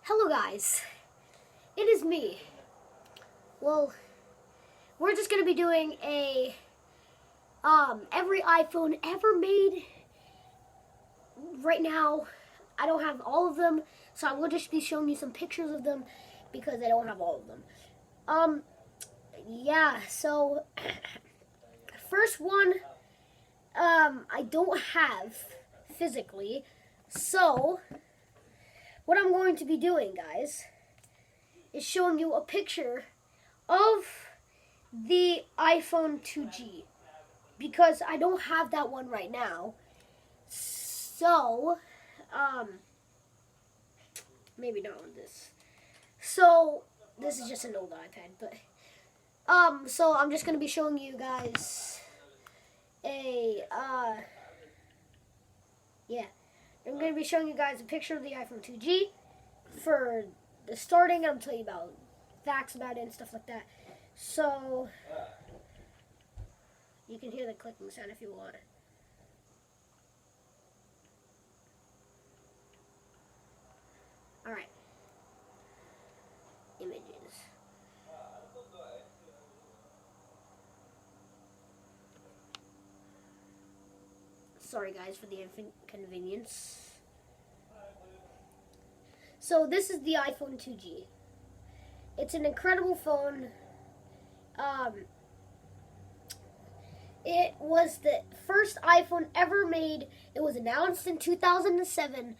Hello guys, it is me. Well, we're just gonna be doing a every iPhone ever made. Right now, I don't have all of them, so I will just be showing you some pictures of them because I don't have all of them. Yeah, so first one, I don't have physically, so what I'm going to be doing, guys, is showing you a picture of the iPhone 2G because I don't have that one right now. So, maybe not on this. So, this is just an old iPad, but, so I'm just going to be showing you guys I'm going to be showing you guys a picture of the iPhone 2G for the starting, and I'm telling you about facts about it and stuff like that. So, you can hear the clicking sound if you want. Alright. Images. Sorry guys for the inconvenience. So this is the iPhone 2G. It's an incredible phone. It was the first iPhone ever made. It was announced in 2007.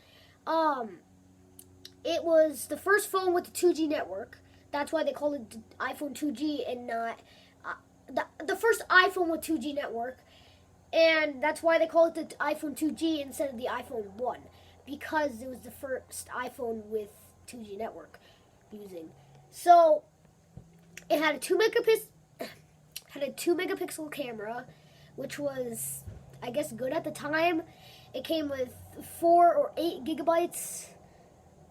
It was the first phone with the 2G network. That's why they call it the iPhone 2G and not the first iPhone with 2G network. And that's why they call it the iPhone 2G instead of the iPhone 1, because it was the first iPhone with 2G network using. So it had a 2 megapixel camera, which was, I guess, good at the time. It came with 4 or 8 gigabytes,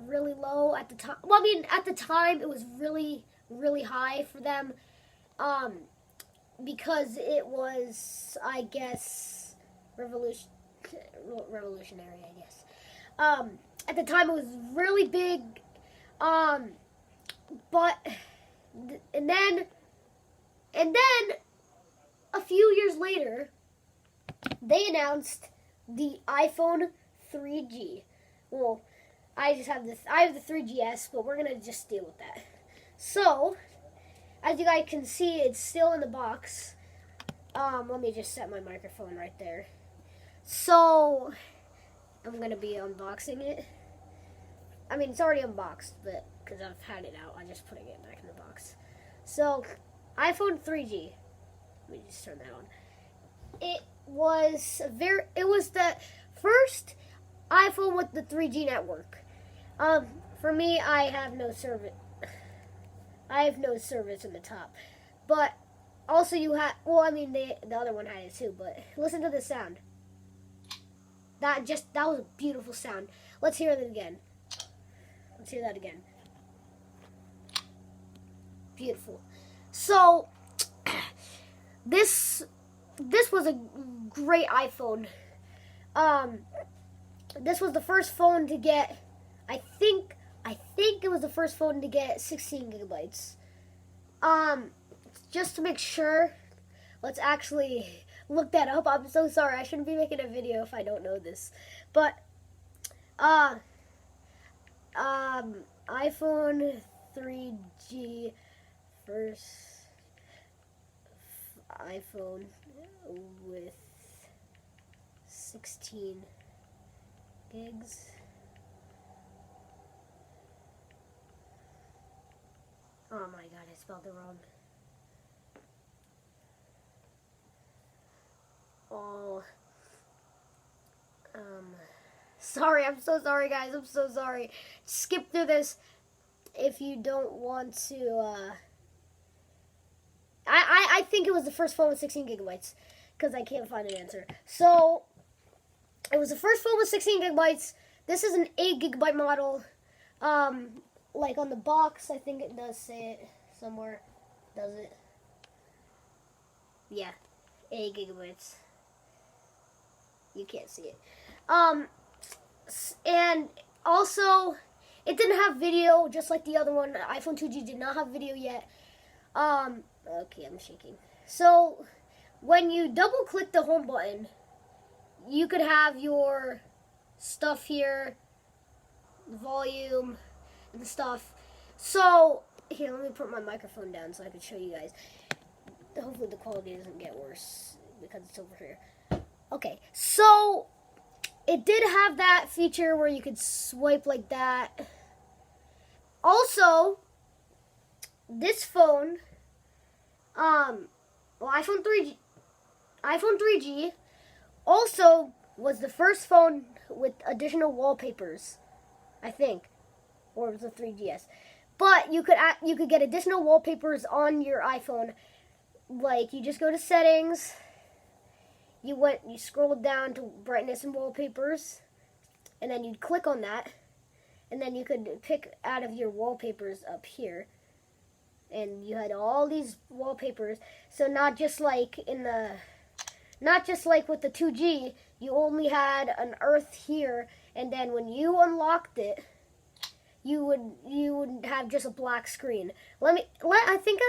really low at the time. Well, I mean, at the time it was really, really high for them. Because it was, I guess, revolutionary, I guess. At the time, it was really big, but, and then, a few years later, they announced the iPhone 3G. Well, I have the 3GS, but we're gonna just deal with that. So, as you guys can see, it's still in the box. Let me just set my microphone right there. So, I'm going to be unboxing it. I mean, it's already unboxed, but because I've had it out, I'm just putting it back in the box. So, iPhone 3G. Let me just turn that on. It was the first iPhone with the 3G network. For me, I have no service in the top. But also you had, well, I mean, the other one had it too, but listen to the sound. That was a beautiful sound. Let's hear it again. Let's hear that again. Beautiful. So, this was a great iPhone. This was the first phone to get, I think it was the first phone to get 16 gigabytes. Just to make sure, let's actually look that up. I'm so sorry. I shouldn't be making a video if I don't know this. But, iPhone 3G, first iPhone with 16 gigs. Oh my god, I spelled it wrong. Oh. Sorry, I'm so sorry, guys. I'm so sorry. Skip through this if you don't want to, I think it was the first phone with 16 gigabytes because I can't find an answer. So, it was the first phone with 16 gigabytes. This is an 8 gigabyte model. Like on the box, I think it does say it somewhere. Does it? Yeah, 8 gigabytes. You can't see it. And also, it didn't have video, just like the other one. iPhone 2G did not have video yet. Okay, I'm shaking. So, when you double click the home button, you could have your stuff here, the volume, and stuff. So, here, let me put my microphone down so I can show you guys. Hopefully the quality doesn't get worse because it's over here. Okay, so it did have that feature where you could swipe like that. Also, this phone, iPhone 3G also was the first phone with additional wallpapers, I think, or it was the 3GS. But you could get additional wallpapers on your iPhone. Like, you just go to settings, you scroll down to brightness and wallpapers, and then you'd click on that, and then you could pick out of your wallpapers up here. And you had all these wallpapers. So not just like with the 2G, you only had an earth here, and then when you unlocked it, you would have just a black screen. I think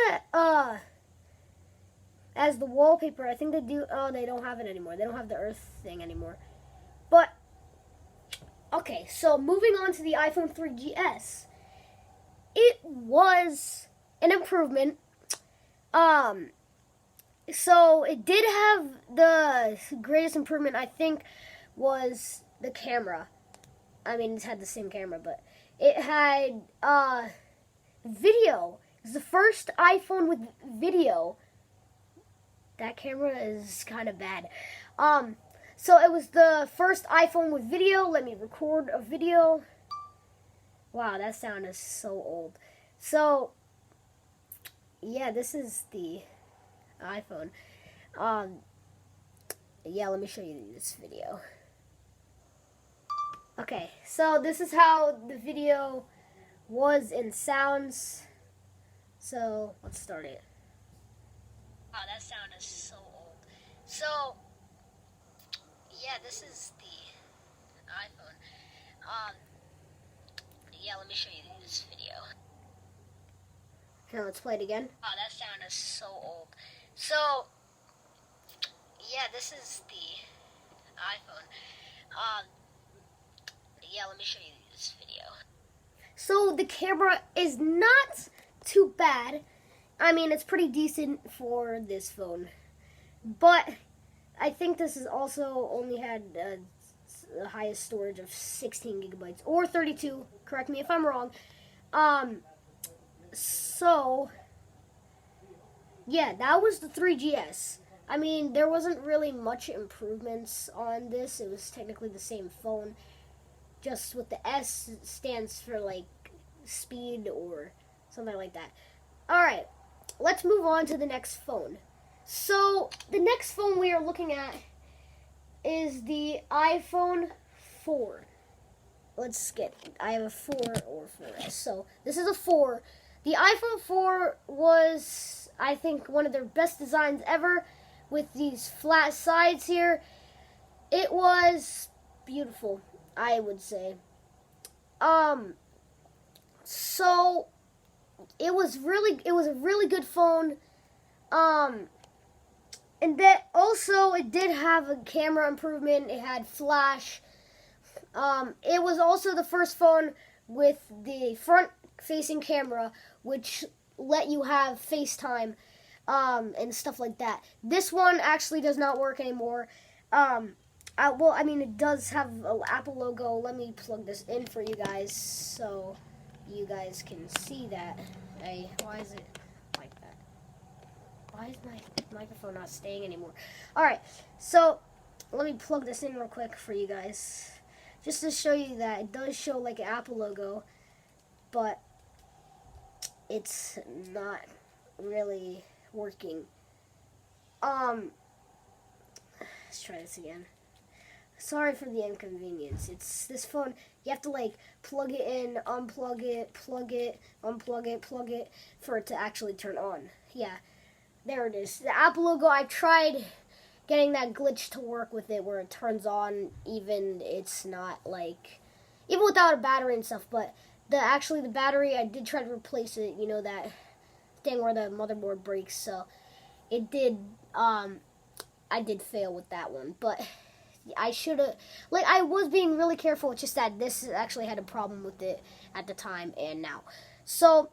as the wallpaper, I think they do. Oh, they don't have it anymore. They don't have the earth thing anymore. But okay, so moving on to the iPhone 3GS, it was an improvement. So it did have the greatest improvement, I think, was the camera. I mean, it had the same camera, but it had video. It was the first iPhone with video. That camera is kind of bad. So it was the first iPhone with video. Let me record a video. Wow, that sound is so old. So, yeah, this is the iPhone. Yeah, let me show you this video. Okay, so this is how the video was and sounds. So, let's start it. Wow, that sound is so old. So, yeah, this is the iPhone. Yeah, let me show you this video. Here, let's play it again. Wow, that sound is so old. So, yeah, this is the iPhone. Yeah, let me show you this video. So, the camera is not too bad. I mean, it's pretty decent for this phone. But I think this is also only had the highest storage of 16 gigabytes or 32. Correct me if I'm wrong. So, yeah, that was the 3GS. I mean, there wasn't really much improvements on this. It was technically the same phone. Just with the S stands for, like, speed or something like that. Alright, let's move on to the next phone. So, the next phone we are looking at is the iPhone 4. I have a 4 or 4S. So, this is a 4. The iPhone 4 was, I think, one of their best designs ever with these flat sides here. It was beautiful, I would say. So it was a really good phone. And that also, it did have a camera improvement. It had flash. It was also the first phone with the front-facing camera, which let you have FaceTime and stuff like that. This one actually does not work anymore. It does have an Apple logo. Let me plug this in for you guys so you guys can see that. Hey, why is it like that? Why is my microphone not staying anymore? Alright, so let me plug this in real quick for you guys. Just to show you that it does show like an Apple logo, but it's not really working. Let's try this again. Sorry for the inconvenience. It's this phone, you have to like plug it in, unplug it, plug it, unplug it, plug it for it to actually turn on. Yeah, there it is. The Apple logo, I tried getting that glitch to work with it where it turns on even without a battery and stuff, but the battery, I did try to replace it. You know that thing where the motherboard breaks. So it did. I did fail with that one, but I should have. Like, I was being really careful. It's just that this actually had a problem with it at the time and now. So.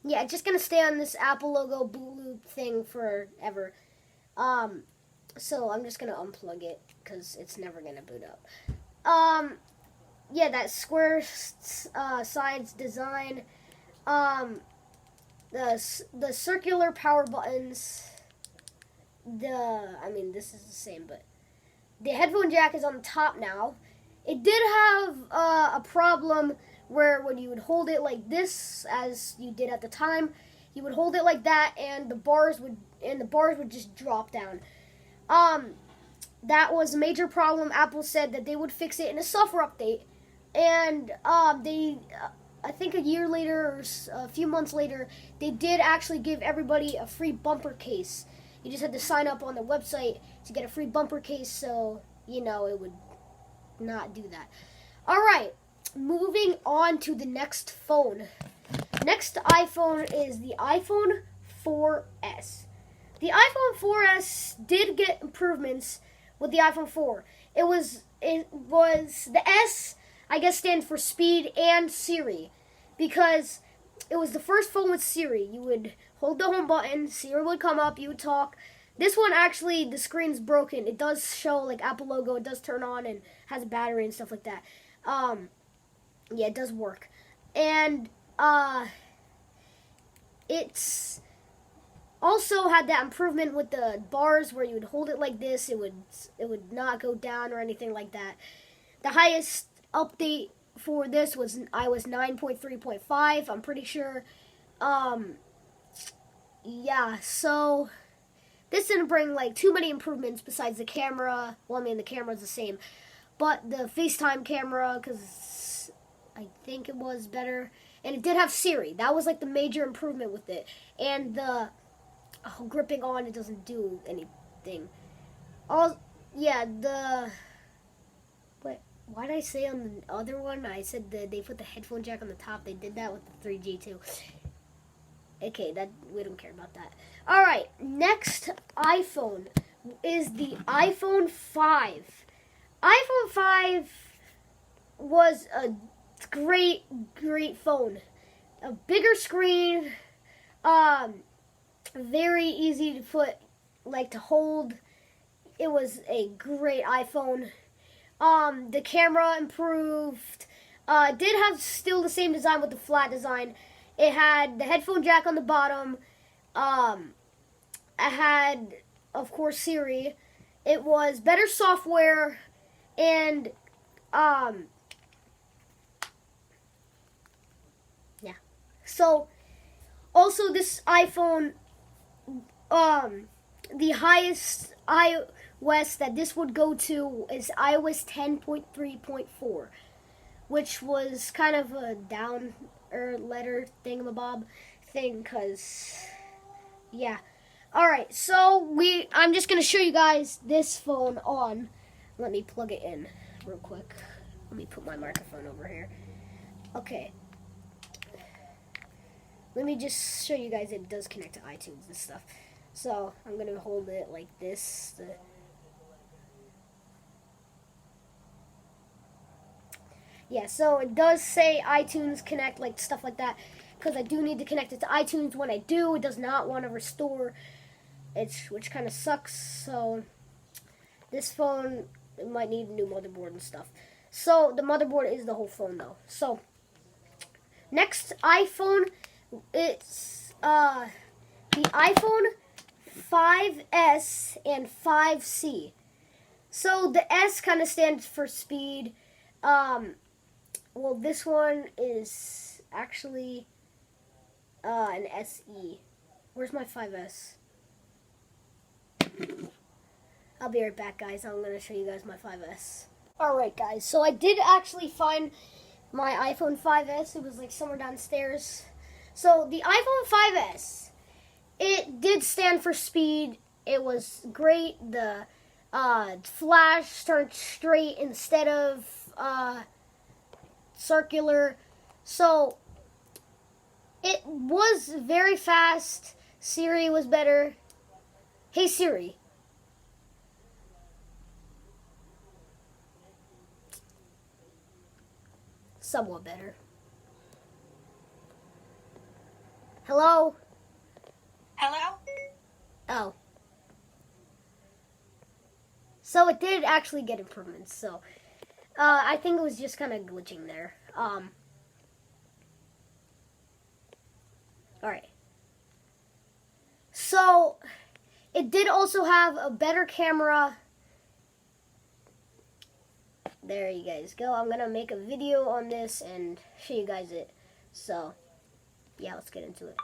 Yeah, just gonna stay on this Apple logo boot loop thing forever. So I'm just gonna unplug it because it's never gonna boot up. Yeah, that square sides design. The circular power buttons. I mean, this is the same, but the headphone jack is on the top now. It did have a problem where when you would hold it like this, as you did at the time, you would hold it like that, and the bars would just drop down. That was a major problem. Apple said that they would fix it in a software update, and I think a year later or a few months later, they did actually give everybody a free bumper case. You just had to sign up on the website to get a free bumper case, so it would not do that. All right. Moving on to the next phone. Next iPhone is the iPhone 4S. The iPhone 4S did get improvements with the iPhone 4. It was the S, I guess, stands for speed and Siri, because it was the first phone with Siri. You would hold the home button, Siri would come up, you would talk. This one, actually, the screen's broken. It does show like Apple logo, it does turn on and has a battery and stuff like that. Yeah, it does work. And it's also had that improvement with the bars where you would hold it like this, it would not go down or anything like that. The highest update for this was iOS 9.3.5, I'm pretty sure. Yeah, so this didn't bring like too many improvements besides the camera. Well, I mean, the camera's the same, but the FaceTime camera, because I think it was better. And it did have Siri. That was like the major improvement with it. And the gripping on, it doesn't do anything. Why did I say on the other one? I said that they put the headphone jack on the top. They did that with the 3G too. Okay, we don't care about that. All right, next iPhone is the iPhone 5. iPhone 5 was a great phone. A bigger screen, very easy to put, to hold. It was a great iPhone. The camera improved. Did have still the same design with the flat design. It had the headphone jack on the bottom. It had, of course, Siri. It was better software, and yeah. So, also this iPhone, the highest iOS that this would go to is iOS 10.3.4, which was kind of a down letter thingamabob thing, because yeah. Alright, so I'm just gonna show you guys this phone on. Let me plug it in real quick. Let me put my microphone over here. Okay, let me just show you guys it does connect to iTunes and stuff. So I'm gonna hold it like this. Yeah, so it does say iTunes Connect, like stuff like that, because I do need to connect it to iTunes. When I do, it does not want to restore, which kind of sucks. So this phone, it might need a new motherboard and stuff. So the motherboard is the whole phone though. So next iPhone, it's the iPhone 5S and 5C. So the S kind of stands for speed. Well, this one is actually an SE. Where's my 5S? I'll be right back, guys. I'm going to show you guys my 5S. Alright, guys. So I did actually find my iPhone 5S. It was like somewhere downstairs. So the iPhone 5S, it did stand for speed. It was great. The flash turned straight instead of circular. So it was very fast. Siri was better. Hey Siri. Somewhat better. Hello? Hello? Oh. So it did actually get improvements. So I think it was just kind of glitching there. Alright. So it did also have a better camera. There you guys go. I'm going to make a video on this and show you guys it. So, yeah, let's get into it.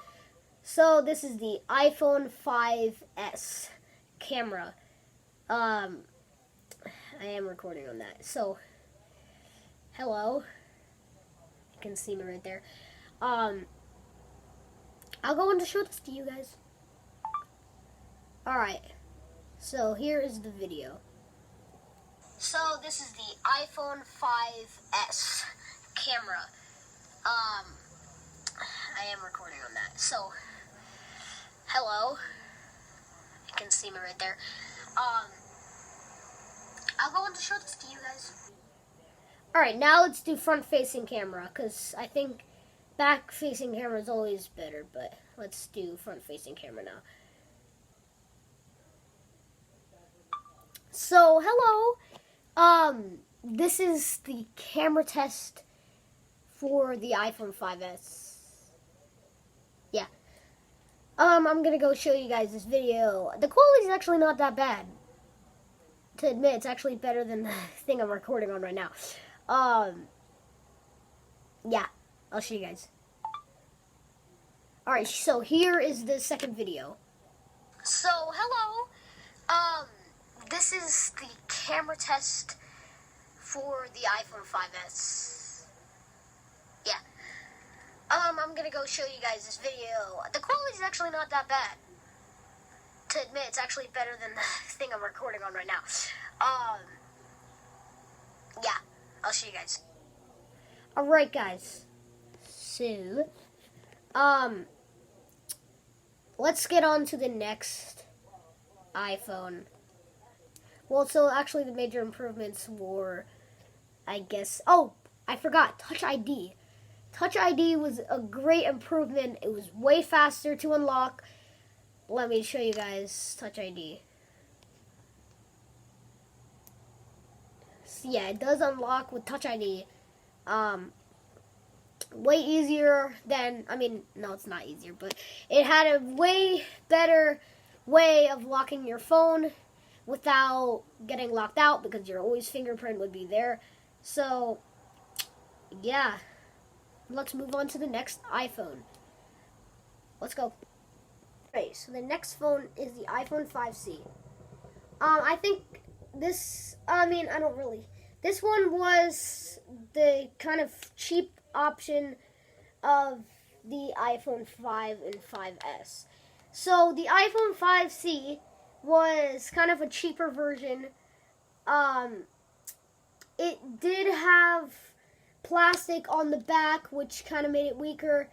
So, this is the iPhone 5S camera. I am recording on that. So, hello. You can see me right there. I'll go on to show this to you guys. Alright. So, here is the video. So this is the iPhone 5S camera. I am recording on that. So, hello. You can see me right there. I'll go on to show this to you guys. Alright, now let's do front-facing camera, because I think back-facing camera is always better, but let's do front-facing camera now. So, hello. This is the camera test for the iPhone 5S. Yeah. I'm gonna go show you guys this video. The quality is actually not that bad. To admit, it's actually better than the thing I'm recording on right now. Yeah. I'll show you guys. Alright, so here is the second video. So, hello. This is the camera test for the iPhone 5S. Yeah. I'm gonna go show you guys this video. The quality is actually not that bad. To admit, it's actually better than the thing I'm recording on right now. Yeah. I'll show you guys. Alright, guys. So, let's get on to the next iPhone. Well, so actually the major improvements were, I guess, oh, I forgot, Touch ID. Touch ID was a great improvement. It was way faster to unlock. Let me show you guys Touch ID. So yeah, it does unlock with Touch ID. Way easier than, I mean, no, it's not easier, but it had a way better way of locking your phone without getting locked out, because your always fingerprint would be there. So, yeah. Let's move on to the next iPhone. Let's go. Okay, so the next phone is the iPhone 5C. I think this, I don't really. This one was the kind of cheap option of the iPhone 5 and 5S. So the iPhone 5C was kind of a cheaper version. It did have plastic on the back, which kind of made it weaker.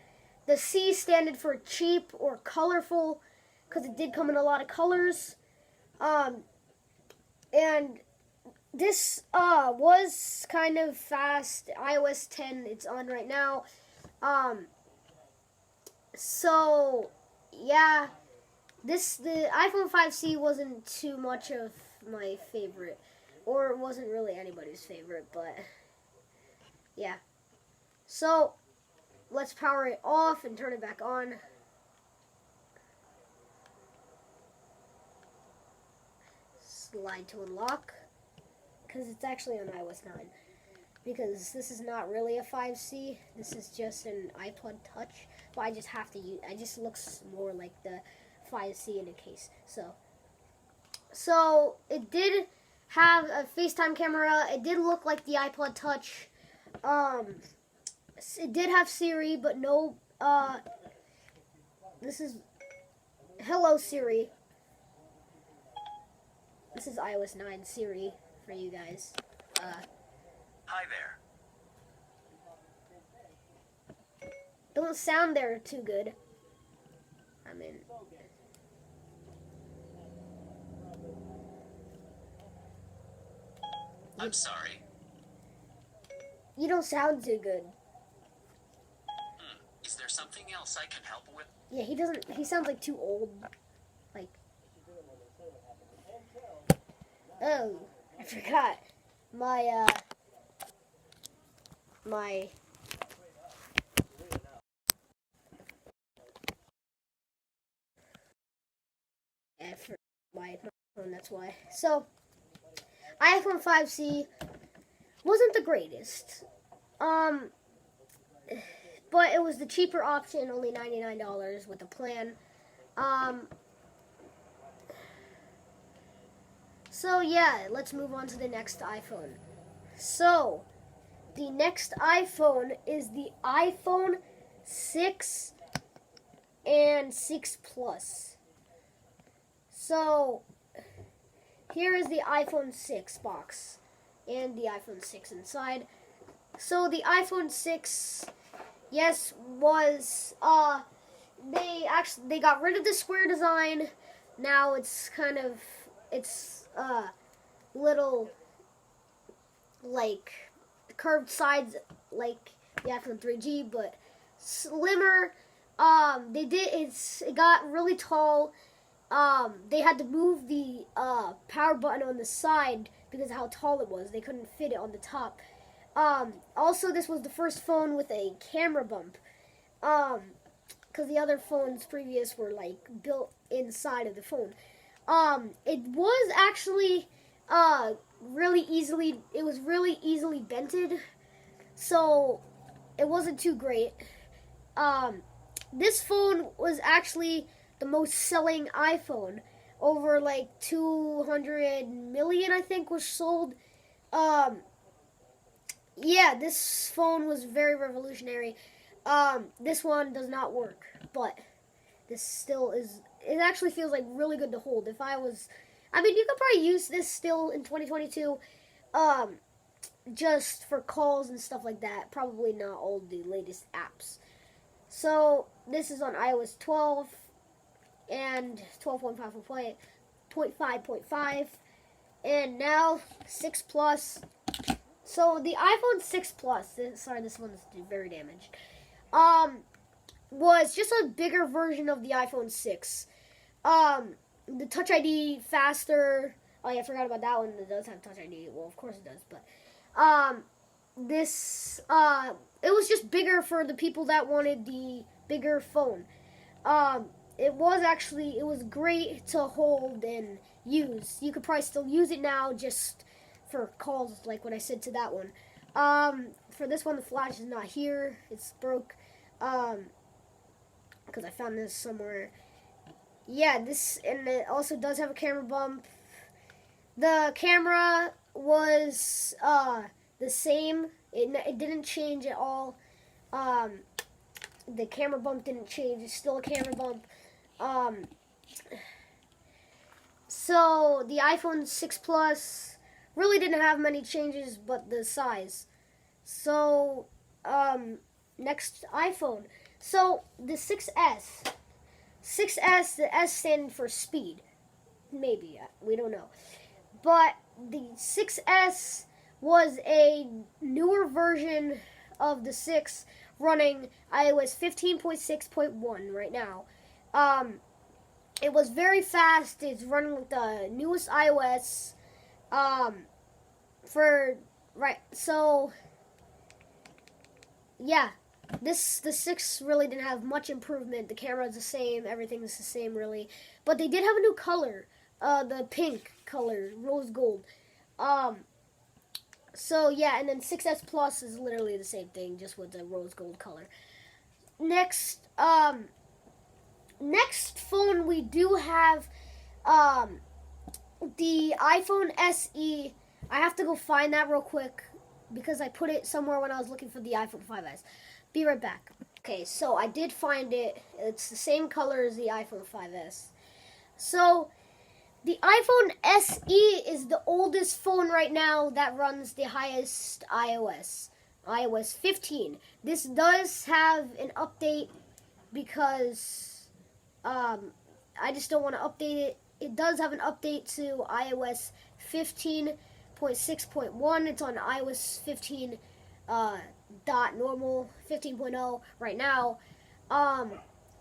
The C standed for cheap or colorful, because it did come in a lot of colors. And this was kind of fast. iOS 10, it's on right now. So, yeah. The iPhone 5C wasn't too much of my favorite, or it wasn't really anybody's favorite, but yeah. So, let's power it off and turn it back on. Slide to unlock, because it's actually on iOS 9. Because this is not really a 5C, this is just an iPod Touch. But I just have to use, it just looks more like the 5C in a case. So it did have a FaceTime camera. It did look like the iPod Touch. It did have Siri, but no. This is hello Siri. This is iOS 9 Siri for you guys. Hi there. Don't sound there too good. I mean, I'm sorry. you don't sound too good. Is there something else I can help with? Yeah, he doesn't. He sounds like too old. Like, oh, I forgot my my. For my phone, that's why. So, iPhone 5C wasn't the greatest. But it was the cheaper option, only $99 with a plan. So yeah, let's move on to the next iPhone. So, the next iPhone is the iPhone 6 and 6 Plus. So, here is the iPhone 6 box and the iPhone 6 inside. So, the iPhone 6, yes, was, they got rid of the square design. Now it's kind of, it's, little, like, curved sides like the iPhone 3G, but slimmer. It got really tall. They had to move the power button on the side because of how tall it was. They couldn't fit it on the top. Also, this was the first phone with a camera bump. Because the other phones previous were like built inside of the phone. It was actually it was really easily bented, so it wasn't too great. This phone was actually the most selling iPhone. Over like 200 million, I think, was sold. Yeah, this phone was very revolutionary. This one does not work, but this still is. It actually feels like really good to hold. If I was, I mean, you could probably use this still in 2022, just for calls and stuff like that. Probably not all the latest apps. So this is on iOS 12 and 12.5.5, and now 6 Plus. So the iPhone 6 Plus, sorry, this one's very damaged, was just a bigger version of the iPhone 6. The Touch ID faster. Oh yeah, I forgot about that one. It does have Touch ID. Well, of course it does, but it was just bigger for the people that wanted the bigger phone. It was great to hold and use. You could probably still use it now, just for calls, like what I said to that one. For this one, the flash is not here. It's broke. Because I found this somewhere. Yeah, and it also does have a camera bump. The camera was the same. It didn't change at all. The camera bump didn't change. It's still a camera bump. So the iPhone 6 Plus really didn't have many changes but the size. So, next iPhone. So, the 6S. 6S, the S standing for speed. Maybe, we don't know. But the 6S was a newer version of the 6 running iOS 15.6.1 right now. It was very fast. It's running with the newest iOS. So yeah, the 6 really didn't have much improvement. The camera's the same, everything's the same really, but they did have a new color, the pink color, rose gold. So yeah, and then 6S Plus is literally the same thing, just with the rose gold color. Next phone we do have the iPhone SE. I have to go find that real quick because I put it somewhere when I was looking for the iPhone 5S. Be right back. Okay, so I did find it. It's the same color as the iPhone 5S. So the iPhone SE is the oldest phone right now that runs the highest iOS. iOS 15. This does have an update because I just don't want to update it. It does have an update to iOS 15.6.1. It's on iOS 15 dot normal 15.0 right now.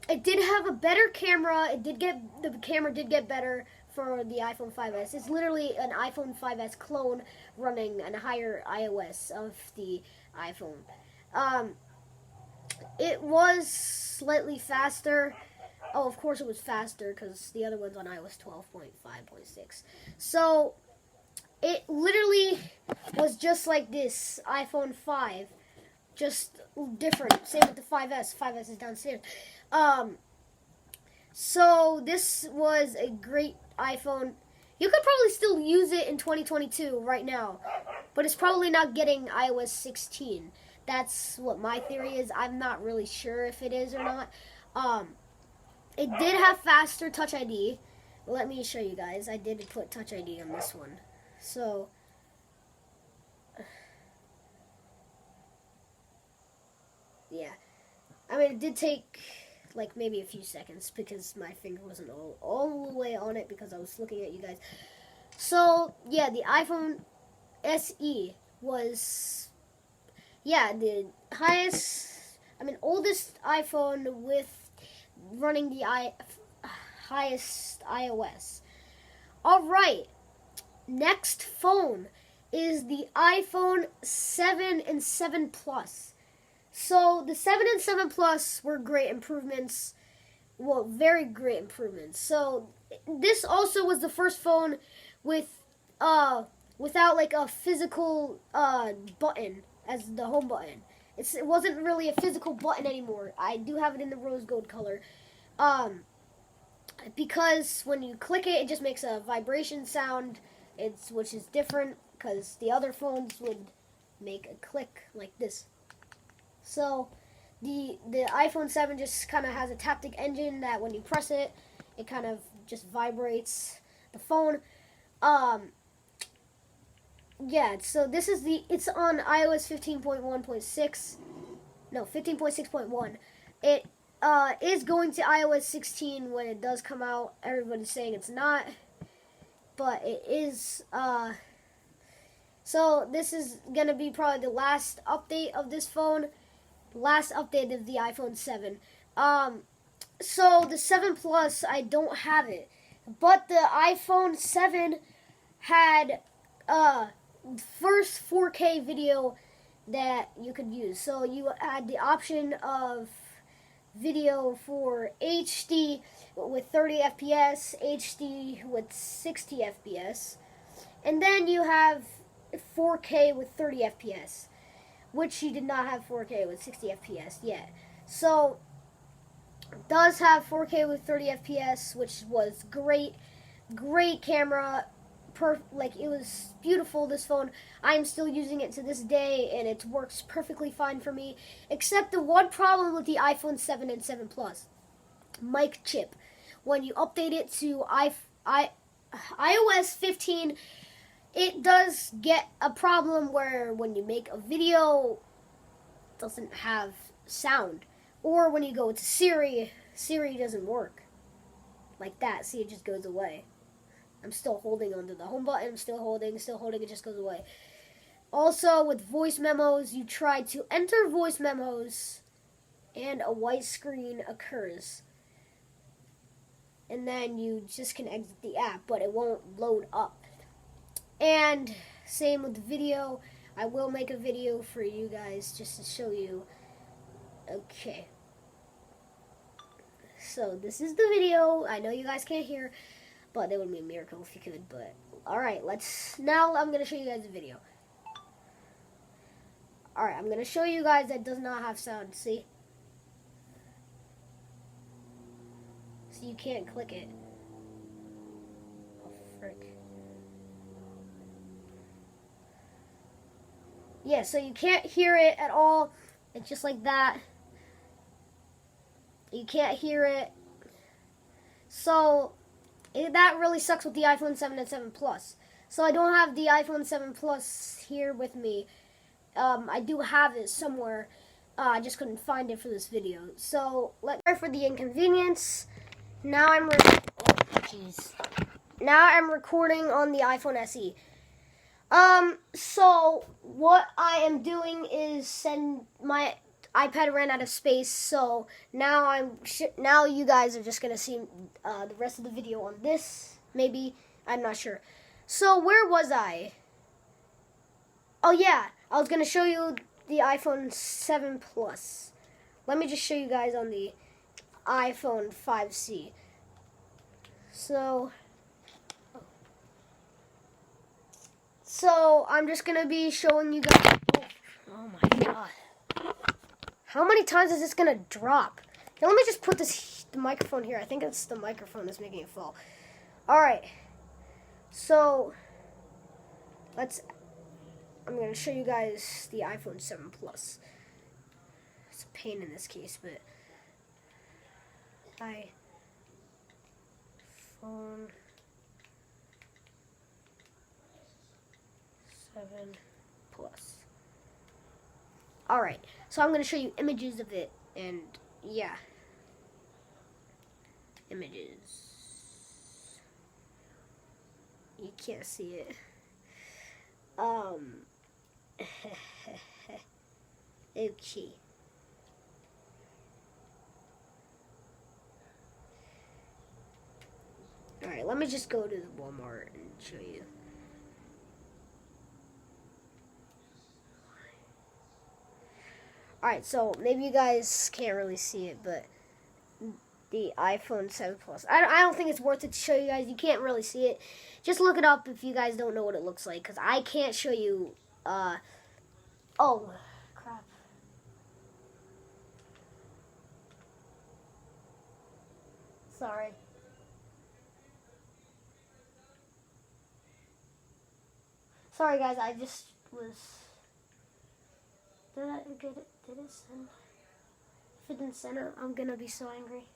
It did have a better camera. The camera did get better for the iPhone 5S. It's literally an iPhone 5S clone running a higher iOS of the iPhone. It was slightly faster. Oh, of course it was faster because the other one's on iOS 12.5.6. So it literally was just like this iPhone 5, just different. Same with the 5S. 5S is downstairs. So this was a great iPhone. You could probably still use it in 2022 right now, but it's probably not getting iOS 16. That's what my theory is. I'm not really sure if it is or not. It did have faster Touch ID. Let me show you guys. I did put Touch ID on this one. So, yeah. I mean, it did take, like, maybe a few seconds because my finger wasn't all the way on it because I was looking at you guys. So, yeah, the iPhone SE was, yeah, the oldest iPhone with running the highest iOS. Alright, next phone is the iPhone 7 and 7 Plus. So the 7 and 7 Plus were great improvements. Well, very great improvements. So this also was the first phone with without like a physical button as the home button. It wasn't really a physical button anymore. I do have it in the rose gold color. Because when you click it, it just makes a vibration sound. Which is different because the other phones would make a click like this. So the iPhone 7 just kind of has a taptic engine that when you press it, it kind of just vibrates the phone. Yeah, so it's on iOS 15.1.6. No, 15.6.1. It is going to iOS 16 when it does come out. Everybody's saying it's not, but it is. So this is going to be probably the last update of this phone. Last update of the iPhone 7. So the 7 Plus, I don't have it. But the iPhone 7 had first 4K video that you could use. So you had the option of video for HD with 30 FPS, HD with 60 FPS, and then you have 4K with 30 FPS, which you did not have 4K with 60 FPS yet. So it does have 4K with 30 FPS, which was great camera. It was beautiful, this phone. I'm still using it to this day, and it works perfectly fine for me, except the one problem with the iPhone 7 and 7 Plus. Mic chip. When you update it to iOS 15, it does get a problem where when you make a video, it doesn't have sound. Or when you go to Siri doesn't work. Like that. See, it just goes away. I'm still holding onto the home button. I'm still holding, it just goes away. Also, with voice memos, you try to enter voice memos, and a white screen occurs. And then you just can exit the app, but it won't load up. And same with the video. I will make a video for you guys just to show you. Okay. So this is the video. I know you guys can't hear, but that would be a miracle if you could. But alright, now I'm going to show you guys the video. Alright, I'm going to show you guys that does not have sound. See? So you can't click it. Oh, frick. Yeah, so you can't hear it at all. It's just like that. You can't hear it. So that really sucks with the iPhone 7 and 7 Plus. So I don't have the iPhone 7 Plus here with me. I do have it somewhere. I just couldn't find it for this video. So, sorry for the inconvenience. Now I'm Now I'm recording on the iPhone SE. So what I am doing is my iPad ran out of space, so now now you guys are just gonna see the rest of the video on this. Maybe, I'm not sure. So where was I? Oh yeah, I was gonna show you the iPhone 7 Plus. Let me just show you guys on the iPhone 5C. So I'm just gonna be showing you guys. Oh my god! How many times is this gonna drop? Now let me just put the microphone here. I think it's the microphone that's making it fall. All right. So I'm gonna show you guys the iPhone 7 Plus. It's a pain in this case, but iPhone 7 Plus. Alright, so I'm going to show you images of it, and yeah. Images. You can't see it. Okay. Alright, let me just go to the Walmart and show you. Alright, so maybe you guys can't really see it, but the iPhone 7 Plus. I don't think it's worth it to show you guys. You can't really see it. Just look it up if you guys don't know what it looks like, because I can't show you. Oh, crap. Sorry. Sorry, guys. I just was. Did it send? If it didn't send it, I'm gonna be so angry.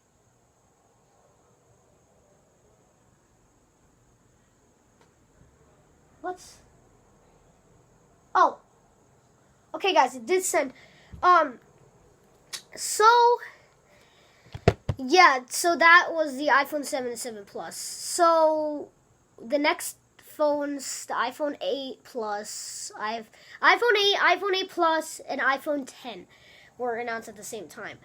What's? Oh. Okay, guys, it did send. So yeah, so that was the iPhone 7 and 7 Plus. So the next phones, the iPhone 8 Plus, iPhone 8, iPhone 8 Plus, and iPhone 10 were announced at the same time.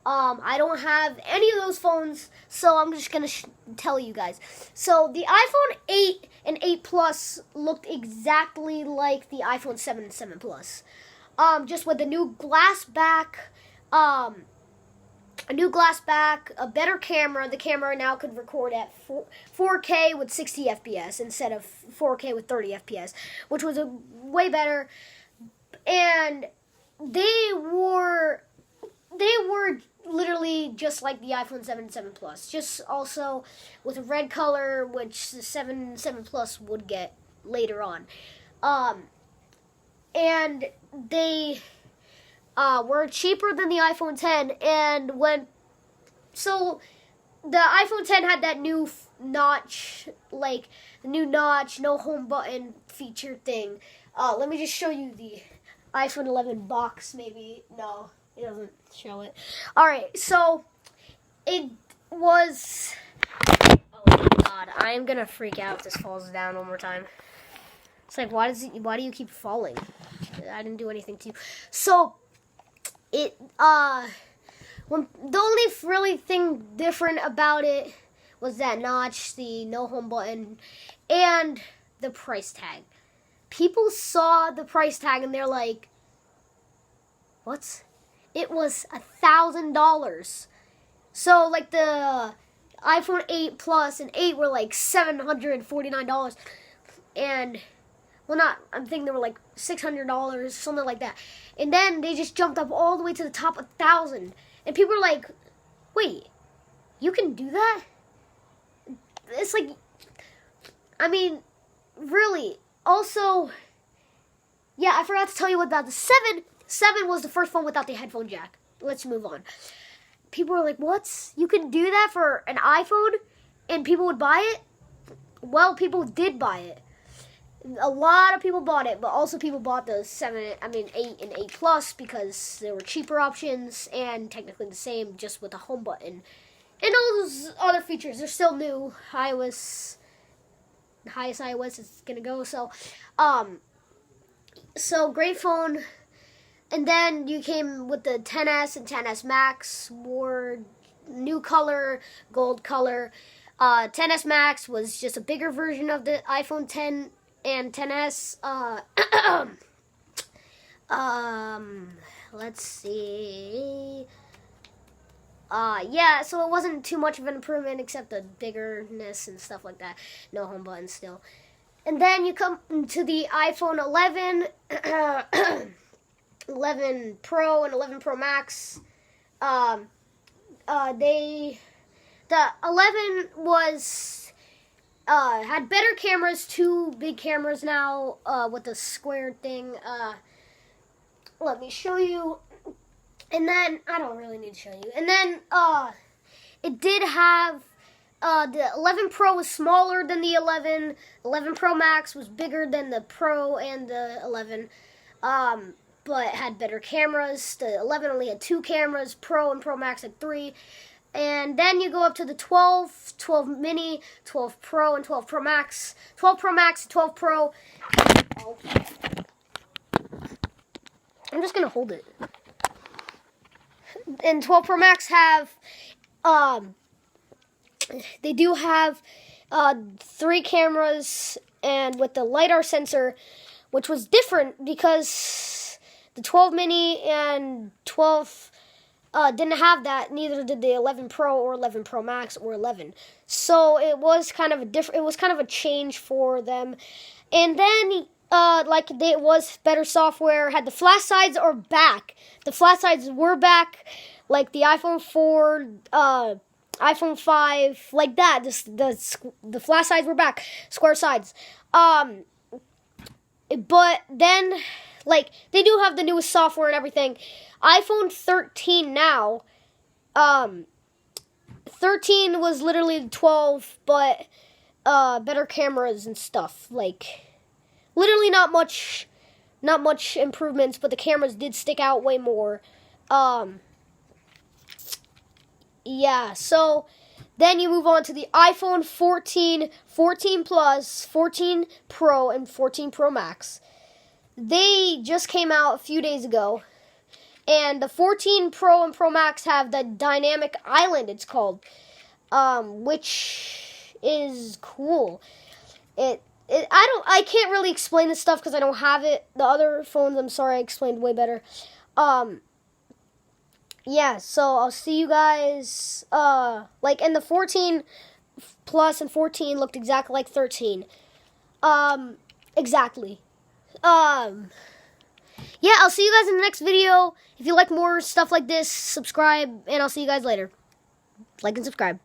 I don't have any of those phones, so I'm just gonna tell you guys. So the iPhone 8 and 8 Plus looked exactly like the iPhone 7 and 7 Plus, just with a new glass back, a better camera. The camera now could record at 4K with 60 FPS instead of 4K with 30 FPS, which was way better. And they were literally just like the iPhone 7 and 7 Plus, just also with a red color, which the 7 Plus would get later on. And they were cheaper than the iPhone 10, and so the iPhone 10 had that new notch, like the new notch, no home button feature thing. Let me just show you the iPhone 11 box, maybe. No, it doesn't show it. Alright, so it was... Oh my god, I am gonna freak out if this falls down one more time. It's like, why do you keep falling? I didn't do anything to you. So, the only really thing different about it was that notch, the no home button, and the price tag. People saw the price tag and they're like, what? It was $1,000. So like the iPhone 8 Plus and 8 were like $749, and I'm thinking they were like $600, something like that. And then they just jumped up all the way to the top of 1,000. And people are like, wait, you can do that? It's like, I mean, really. Also, yeah, I forgot to tell you about the 7. 7 was the first phone without the headphone jack. Let's move on. People were like, what? You can do that for an iPhone? And people would buy it? Well, people did buy it. a lot of people bought it, but also people bought the 8 and 8 Plus because there were cheaper options and technically the same, just with a home button and all those other features. They're still new. iOS, the highest iOS is gonna go. So great phone. And then you came with the 10s and 10s Max, wore new color, gold color. 10s Max was just a bigger version of the iPhone 10 and 10s. Let's see. Yeah, so it wasn't too much of an improvement except the biggerness and stuff like that. No home button still. And then you come to the iPhone 11, 11 Pro and 11 Pro Max. The 11 was had better cameras, 2 big cameras now with the square thing. Let me show you. And then I don't really need to show you. And then it did have the 11 Pro was smaller than the 11. 11 Pro Max was bigger than the Pro and the 11. But had better cameras. The 11 only had 2 cameras. Pro and Pro Max had 3. And then you go up to the 12, 12 Mini, 12 Pro, and 12 Pro Max. 12 Pro Max, 12 Pro. Oh. I'm just going to hold it. And 12 Pro Max have, they do have 3 cameras and with the LiDAR sensor, which was different because the 12 Mini and 12 didn't have that. Neither did the 11 Pro or 11 Pro Max or 11. So it was kind of a change for them. And then it was better software. Had the flash sides are back. The flash sides were back, like the iPhone 4, iPhone 5, like that. The flash sides were back, square sides. But then, like, they do have the newest software and everything. iPhone 13 now. 13 was literally the 12, but better cameras and stuff. Like, literally not much improvements, but the cameras did stick out way more. Yeah, so then you move on to the iPhone 14, 14 Plus, 14 Pro, and 14 Pro Max. They just came out a few days ago. And the 14 Pro and Pro Max have the dynamic island, it's called, which is cool. I can't really explain this stuff because I don't have it. The other phones, I'm sorry, I explained way better. Yeah, so I'll see you guys, and the 14 Plus and 14 looked exactly like 13. Exactly. Yeah, I'll see you guys in the next video. If you like more stuff like this, subscribe, and I'll see you guys later. Like and subscribe.